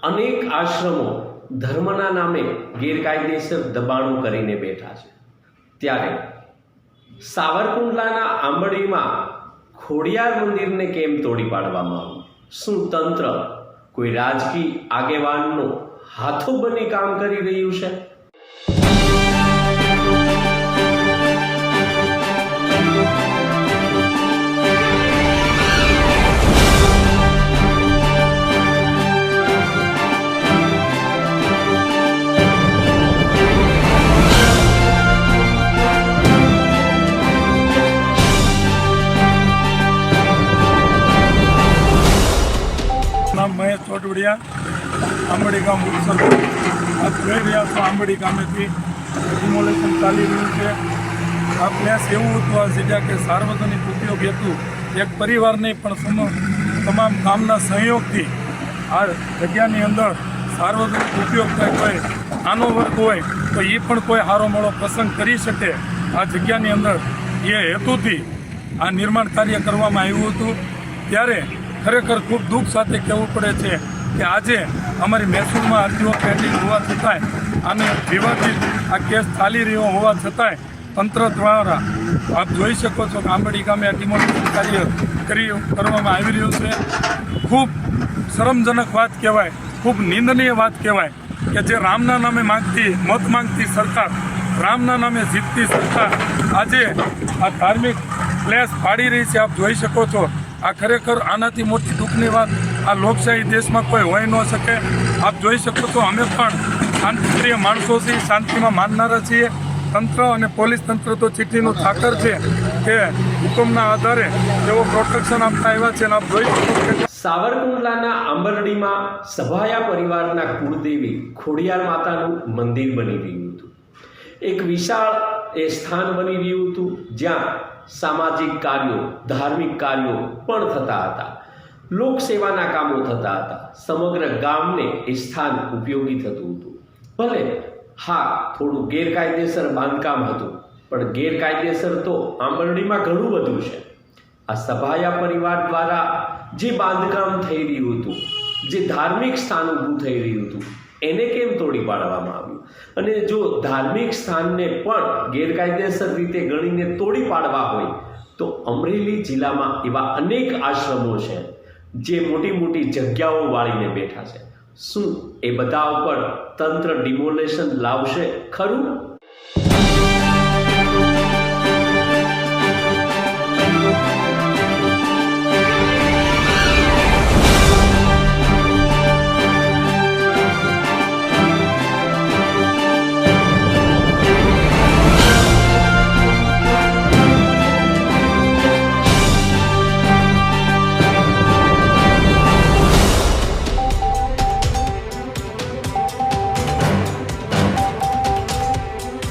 અનેક આશ્રમો ધર્મના નામે ગેરકાયદેસર દબાણો કરીને બેઠા છે, ત્યારે સાવરકુંડલાના આંબરડીમાં ખોડિયાર મંદિરને કેમ તોડી પાડવામાં આવ્યું? શું તંત્ર કોઈ રાજકીય આગેવાનનો હાથો બની કામ કરી રહ્યું છે? મહેશ ચોટવડિયા, આંબરડી ગામ ઉત્સવ આપ જોઈ રહ્યા છો. આંબરડી ગામેથી ડિમોલેશન ચાલી રહ્યું છે. આ પ્લેસ એવું હતું આ જગ્યા કે સાર્વજનિક ઉપયોગ હેતુ એક પરિવારને પણ તમામ ગામના સહયોગથી આ જગ્યાની અંદર સાર્વજનિક ઉપયોગ થાય. કોઈ નાનો વર્ગ હોય તો એ પણ કોઈ સારો મોડો પ્રસંગ કરી શકે આ જગ્યાની અંદર એ હેતુથી આ નિર્માણ કાર્ય કરવામાં આવ્યું હતું. ત્યારે ખરેખર ખૂબ દુઃખ સાથે કહેવું પડે છે કે આજે અમારી મહેસૂલમાં અરજીઓ પેન્ડિંગ હોવા છતાંય આને વિવાદિત આ કેસ ચાલી રહ્યો હોવા છતાંય તંત્ર દ્વારા આપ જોઈ શકો છો કે આંબરડી ગામે આ ડિમોલિશન કાર્ય કરવામાં આવી રહ્યું છે. ખૂબ શરમજનક વાત કહેવાય, ખૂબ નિંદનીય વાત કહેવાય કે જે રામના નામે મત માંગતી સરકાર, રામના નામે જીતતી સરકાર આજે આ ધાર્મિક પ્લેસ પાડી રહી છે. આપ જોઈ શકો છો. આ ખરેખર આનાથી મોટી દુઃખની વાત આ લોકશાહી દેશમાં કોઈ હોઈ ન શકે. આપ જોઈ શકો છો અમે પણ શાંતિપ્રિય માણસો છીએ, શાંતિમાં માનનારા છીએ. તંત્ર અને પોલીસ તંત્ર તો ચીઠીનું ઠાકર છે કે હુકમના આધારે તેઓ પ્રોટેક્શન આપતા આવ્યા છે. અને આપ જોઈ શકો છો સાવરકુંડલાના આંબરડીમાં સભાયા પરિવારના કુળદેવી ખોડિયાર માતાનું મંદિર બની રહ્યું હતું. એક વિશાળ એ સ્થાન બની રહ્યું હતું જ્યાં સામાજિક કાર્યો, ધાર્મિક કાર્યો પણ થતા હતા, લોકસેવાના કામો થતા હતા. સમગ્ર ગામને એ સ્થાન ઉપયોગી થતું હતું. ભલે હા, થોડું ગેરકાયદેસર બાંધકામ હતું, પણ ગેરકાયદેસર તો આંબરડીમાં ઘણું બધું છે. આ સભાયા પરિવાર દ્વારા જે બાંધકામ થઈ રહ્યું હતું, જે ધાર્મિક સ્થાન ઊભું થઈ રહ્યું હતું, એને કેમ તોડી પાડવામાં આવ્યું? અને જો ધાર્મિક સ્થાનને પણ ગેરકાયદેસર રીતે ગણીને તોડી પાડવા હોય તો અમરેલી જિલ્લામાં એવા અનેક આશ્રમો છે જે મોટી મોટી જગ્યાઓ વાળીને બેઠા છે. શું એ બધા ઉપર તંત્ર ડિમોલેશન લાવશે ખરું?